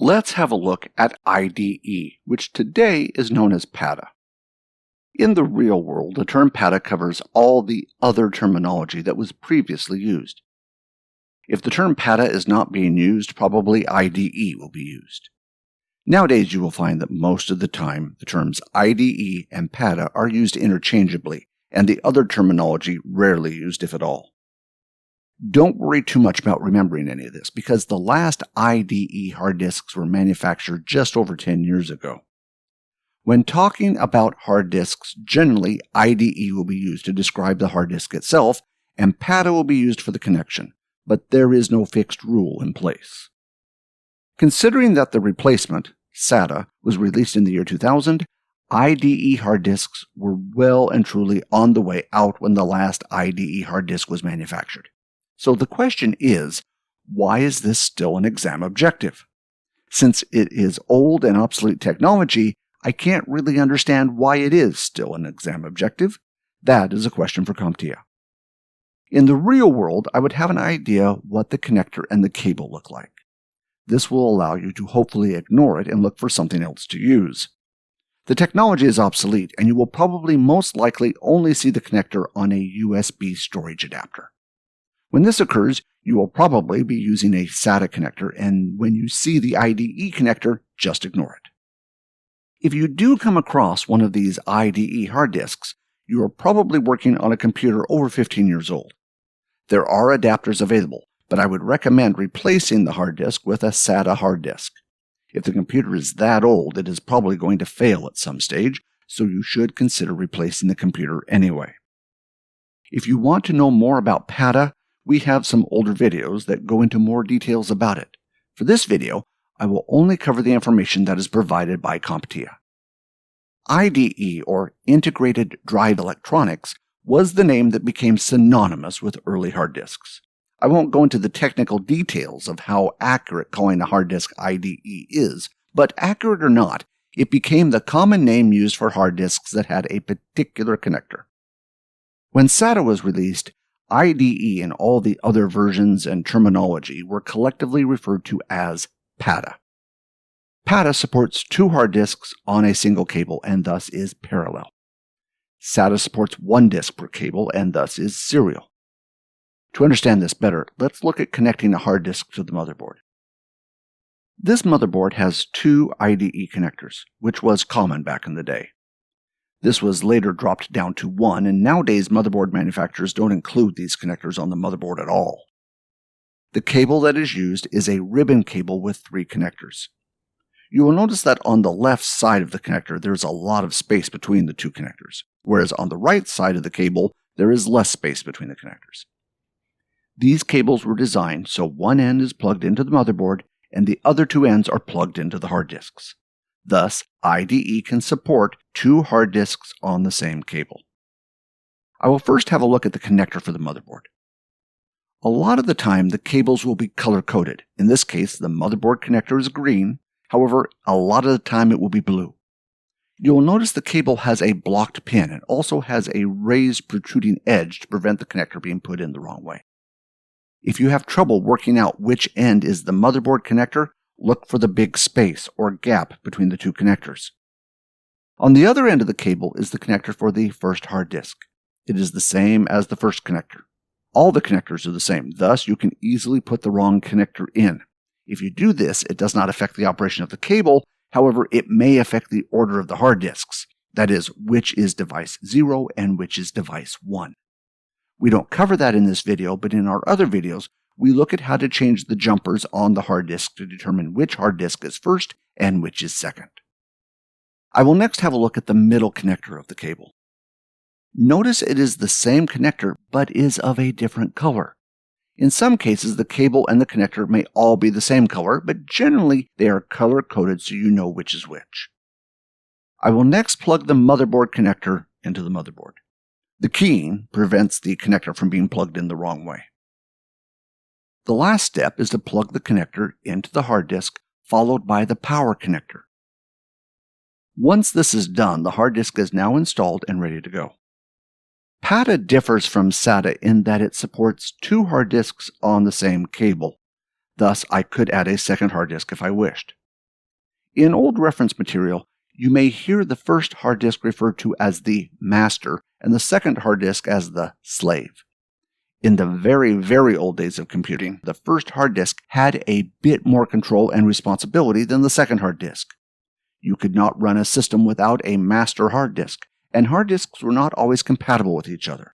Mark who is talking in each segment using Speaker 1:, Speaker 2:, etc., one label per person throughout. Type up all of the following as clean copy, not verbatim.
Speaker 1: Let's have a look at IDE, which today is known as PATA. In the real world, the term PATA covers all the other terminology that was previously used. If the term PATA is not being used, probably IDE will be used. Nowadays, you will find that most of the time the terms IDE and PATA are used interchangeably, and the other terminology rarely used, if at all. Don't worry too much about remembering any of this, because the last IDE hard disks were manufactured just over 10 years ago. When talking about hard disks, generally IDE will be used to describe the hard disk itself, and PATA will be used for the connection, but there is no fixed rule in place. Considering that the replacement, SATA, was released in the year 2000, IDE hard disks were well and truly on the way out when the last IDE hard disk was manufactured. So the question is, why is this still an exam objective? Since it is old and obsolete technology, I can't really understand why it is still an exam objective. That is a question for CompTIA. In the real world, I would have an idea what the connector and the cable look like. This will allow you to hopefully ignore it and look for something else to use. The technology is obsolete, and you will probably most likely only see the connector on a USB storage adapter. When this occurs, you will probably be using a SATA connector, and when you see the IDE connector, just ignore it. If you do come across one of these IDE hard disks, you are probably working on a computer over 15 years old. There are adapters available, but I would recommend replacing the hard disk with a SATA hard disk. If the computer is that old, it is probably going to fail at some stage, so you should consider replacing the computer anyway. If you want to know more about PATA, we have some older videos that go into more details about it. For this video, I will only cover the information that is provided by CompTIA. IDE, or Integrated Drive Electronics, was the name that became synonymous with early hard disks. I won't go into the technical details of how accurate calling a hard disk IDE is, but accurate or not, it became the common name used for hard disks that had a particular connector. When SATA was released, IDE and all the other versions and terminology were collectively referred to as PATA. PATA supports 2 hard disks on a single cable and thus is parallel. SATA supports 1 disk per cable and thus is serial. To understand this better, let's look at connecting a hard disk to the motherboard. This motherboard has 2 IDE connectors, which was common back in the day. This was later dropped down to 1, and nowadays motherboard manufacturers don't include these connectors on the motherboard at all. The cable that is used is a ribbon cable with 3 connectors. You will notice that on the left side of the connector there is a lot of space between the 2 connectors, whereas on the right side of the cable there is less space between the connectors. These cables were designed so one end is plugged into the motherboard and the other 2 ends are plugged into the hard disks. Thus, IDE can support 2 hard disks on the same cable. I will first have a look at the connector for the motherboard. A lot of the time, the cables will be color-coded. In this case, the motherboard connector is green. However, a lot of the time it will be blue. You will notice the cable has a blocked pin and also has a raised protruding edge to prevent the connector being put in the wrong way. If you have trouble working out which end is the motherboard connector, look for the big space or gap between the 2 connectors. On the other end of the cable is the connector for the first hard disk. It is the same as the first connector. All the connectors are the same, thus you can easily put the wrong connector in. If you do this, it does not affect the operation of the cable, however, it may affect the order of the hard disks, that is, which is device 0 and which is device 1. We don't cover that in this video, but in our other videos, we look at how to change the jumpers on the hard disk to determine which hard disk is first and which is second. I will next have a look at the middle connector of the cable. Notice it is the same connector, but is of a different color. In some cases, the cable and the connector may all be the same color, but generally they are color-coded so you know which is which. I will next plug the motherboard connector into the motherboard. The keying prevents the connector from being plugged in the wrong way. The last step is to plug the connector into the hard disk, followed by the power connector. Once this is done, the hard disk is now installed and ready to go. PATA differs from SATA in that it supports 2 hard disks on the same cable. Thus, I could add a second hard disk if I wished. In old reference material, you may hear the first hard disk referred to as the master and the second hard disk as the slave. In the very, very old days of computing, the first hard disk had a bit more control and responsibility than the second hard disk. You could not run a system without a master hard disk, and hard disks were not always compatible with each other.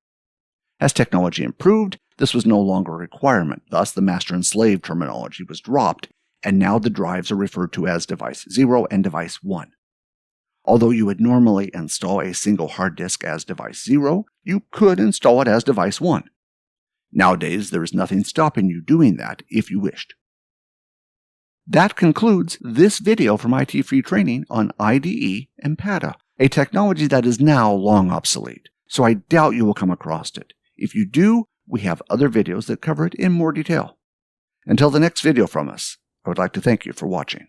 Speaker 1: As technology improved, this was no longer a requirement. Thus, the master and slave terminology was dropped, and now the drives are referred to as device 0 and device 1. Although you would normally install a single hard disk as device 0, you could install it as device 1. Nowadays, there is nothing stopping you doing that if you wished. That concludes this video from IT Free Training on IDE and PATA, a technology that is now long obsolete, so I doubt you will come across it. If you do, we have other videos that cover it in more detail. Until the next video from us, I would like to thank you for watching.